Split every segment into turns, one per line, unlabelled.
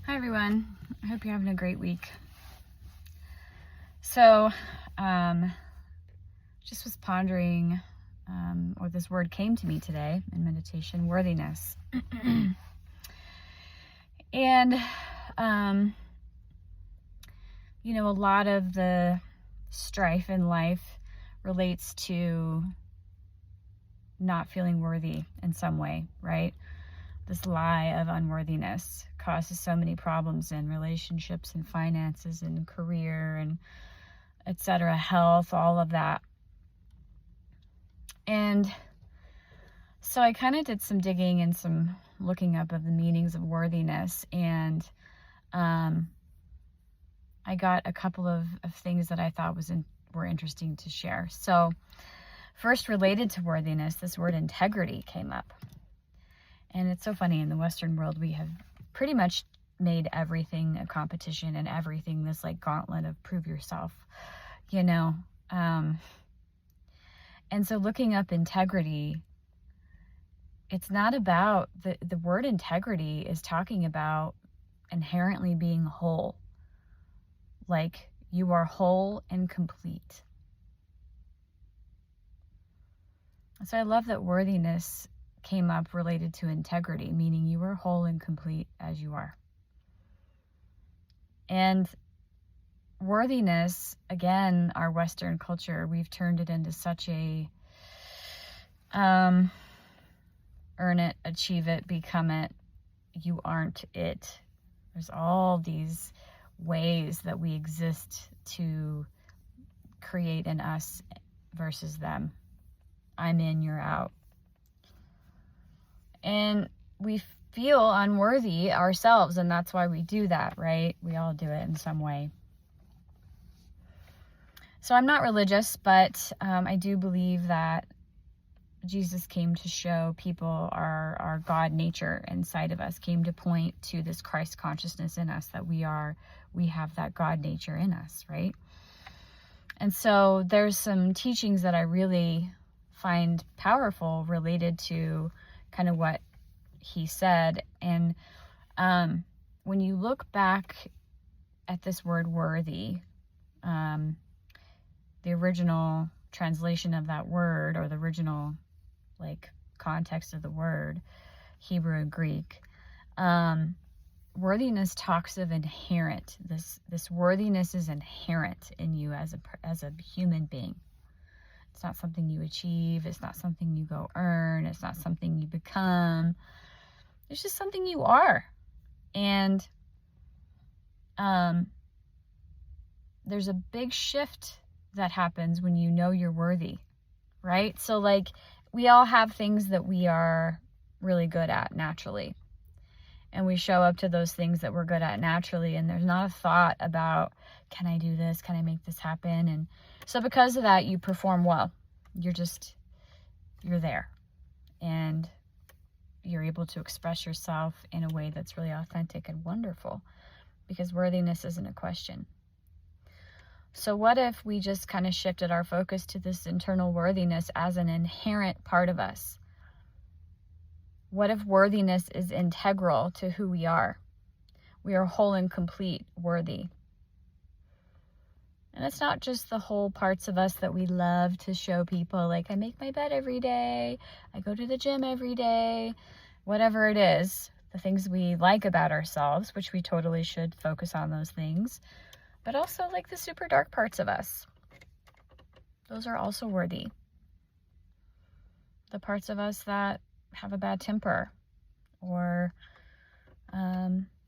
Hi everyone, I hope you're having a great week. So, just was pondering, or this word came to me today in meditation, worthiness. And, a lot of the strife in life relates to not feeling worthy in some way, right? This lie of unworthiness causes so many problems in relationships and finances and career and etc., health, all of that. And so I kind of did some digging and some looking up of the meanings of worthiness, and I got a couple of things that I thought were interesting to share. So first, related to worthiness, this word integrity came up. And it's so funny, in the Western world, we have pretty much made everything a competition and everything this like gauntlet of prove yourself, And so looking up integrity, it's not about, the word integrity is talking about inherently being whole. Like you are whole and complete. So I love that worthiness came up related to integrity, meaning you are whole and complete as you are. And worthiness, again, our Western culture, we've turned it into such a earn it, achieve it, become it, you aren't it. There's all these ways that we exist to create an us versus them. I'm in, you're out. And we feel unworthy ourselves, and that's why we do that, right? We all do it in some way. So I'm not religious, but I do believe that Jesus came to show people our God nature inside of us, came to point to this Christ consciousness in us, that we have that God nature in us, right? And so there's some teachings that I really find powerful related to kind of what he said. And when you look back at this word worthy, the original translation of that word, or the original context of the word, Hebrew and Greek, worthiness talks of inherent. This worthiness is inherent in you as a human being. It's not something you achieve. It's not something you go earn. It's not something you become. It's just something you are. And there's a big shift that happens when you know you're worthy, right? So we all have things that we are really good at naturally. And we show up to those things that we're good at naturally. And there's not a thought about, can I do this? Can I make this happen? And so because of that, you perform well. You're there. And you're able to express yourself in a way that's really authentic and wonderful, because worthiness isn't a question. So what if we just kind of shifted our focus to this internal worthiness as an inherent part of us? What if worthiness is integral to who we are? We are whole and complete, worthy. And it's not just the whole parts of us that we love to show people, like I make my bed every day, I go to the gym every day, whatever it is, the things we like about ourselves, which we totally should focus on those things, but also the super dark parts of us. Those are also worthy. The parts of us that have a bad temper, or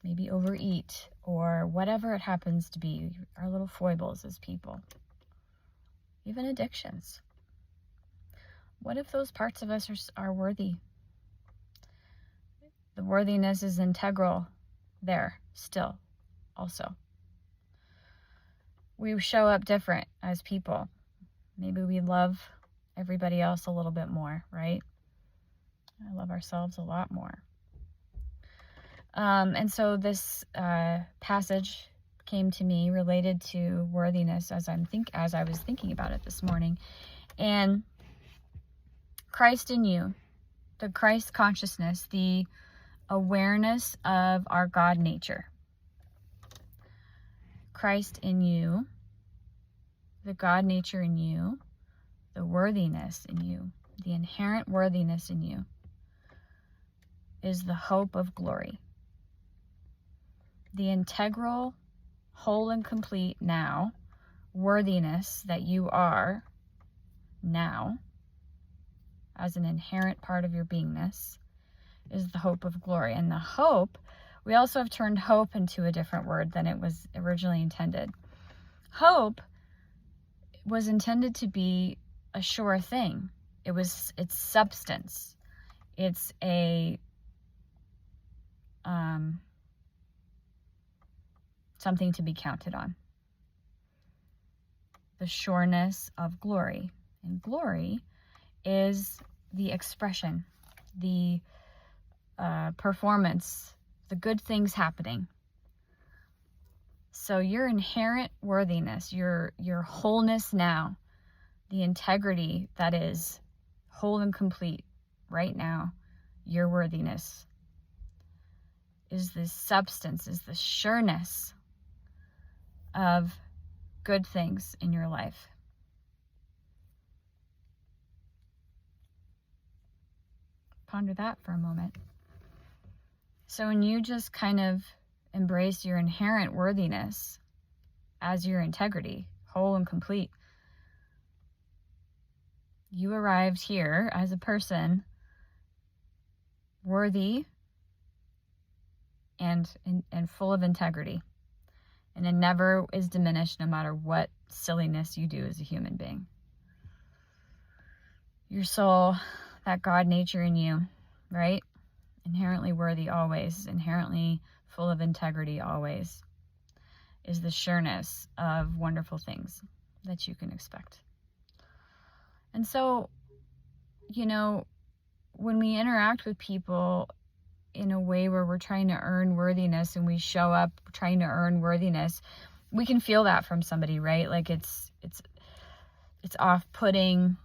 maybe overeat, or whatever it happens to be, our little foibles as people, even addictions. What if those parts of us are worthy? The worthiness is integral there still also. We show up different as people. Maybe we love everybody else a little bit more, right? I love ourselves a lot more. And so this passage came to me related to worthiness as I was thinking about it this morning. And Christ in you, the Christ consciousness, the awareness of our God nature. Christ in you, the God nature in you, the worthiness in you, the inherent worthiness in you, is the hope of glory. The integral, whole and complete now, worthiness that you are now, as an inherent part of your beingness, is the hope of glory. And the hope, we also have turned hope into a different word than it was originally intended. Hope was intended to be a sure thing. It's substance. It's a something to be counted on. The sureness of glory. And glory is the expression, the performance, the good things happening. So your inherent worthiness, your wholeness now, the integrity that is whole and complete right now, your worthiness is the substance, is the sureness of good things in your life. Ponder that for a moment. So when you just kind of embrace your inherent worthiness as your integrity, whole and complete, you arrived here as a person worthy and full of integrity. And it never is diminished no matter what silliness you do as a human being. Your soul, that God nature in you, right? Inherently worthy always, inherently full of integrity always, is the sureness of wonderful things that you can expect. And so, when we interact with people in a way where we're trying to earn worthiness and we show up trying to earn worthiness, we can feel that from somebody, right? Like it's off-putting.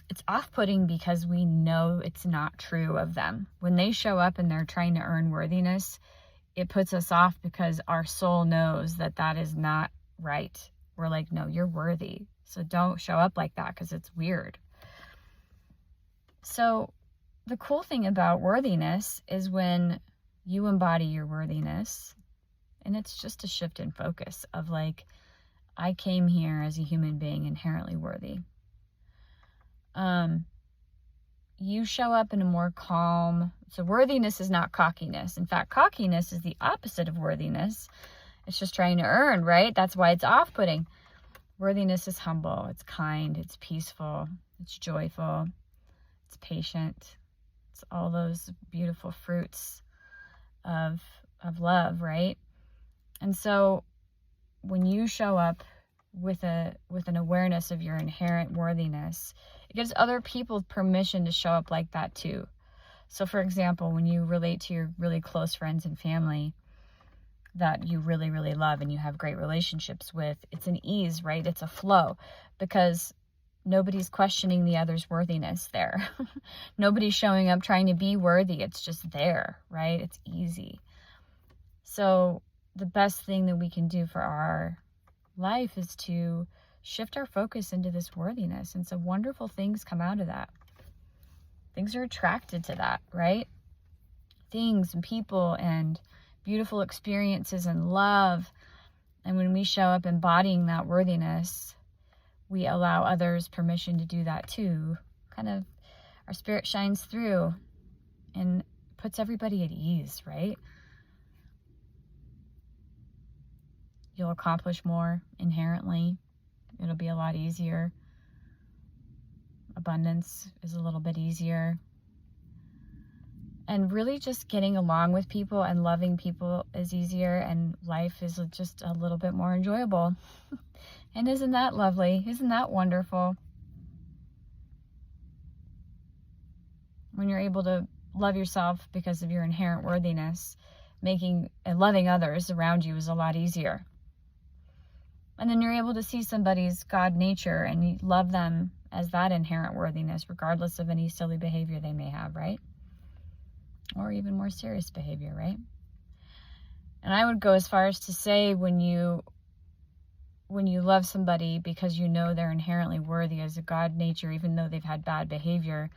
It's off-putting because we know it's not true of them. When they show up and they're trying to earn worthiness, it puts us off because our soul knows that that is not right. We're like, no, you're worthy. So don't show up like that because it's weird. So the cool thing about worthiness is when you embody your worthiness, and it's just a shift in focus of like, I came here as a human being inherently worthy. You show up in a more calm. So worthiness is not cockiness. In fact, cockiness is the opposite of worthiness. It's just trying to earn, right? That's why it's off-putting. Worthiness is humble, it's kind, it's peaceful, it's joyful, it's patient. It's all those beautiful fruits of love, right? And so when you show up with an awareness of your inherent worthiness, it gives other people permission to show up like that too. So for example, when you relate to your really close friends and family that you really, really love and you have great relationships with, it's an ease, right? It's a flow because nobody's questioning the other's worthiness there. Nobody's showing up trying to be worthy. It's just there, right? It's easy. So the best thing that we can do for our life is to shift our focus into this worthiness. And so wonderful things come out of that. Things are attracted to that, right? Things and people and beautiful experiences and love. And when we show up embodying that worthiness, we allow others permission to do that too. Kind of our spirit shines through and puts everybody at ease, right? You'll accomplish more inherently. It'll be a lot easier. Abundance is a little bit easier. And really just getting along with people and loving people is easier, and life is just a little bit more enjoyable. And isn't that lovely? Isn't that wonderful? When you're able to love yourself because of your inherent worthiness, making and loving others around you is a lot easier. And then you're able to see somebody's God nature and you love them as that inherent worthiness, regardless of any silly behavior they may have, right? Or even more serious behavior, right? And I would go as far as to say when you when you love somebody because you know they're inherently worthy as a God nature, even though they've had bad behavior,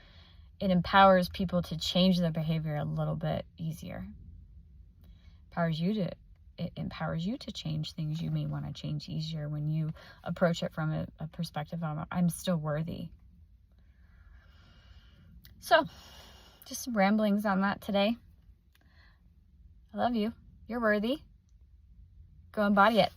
it empowers people to change their behavior a little bit easier. It empowers you to change things you may want to change easier when you approach it from a perspective of, I'm still worthy. So, just some ramblings on that today. I love you. You're worthy. Go embody it.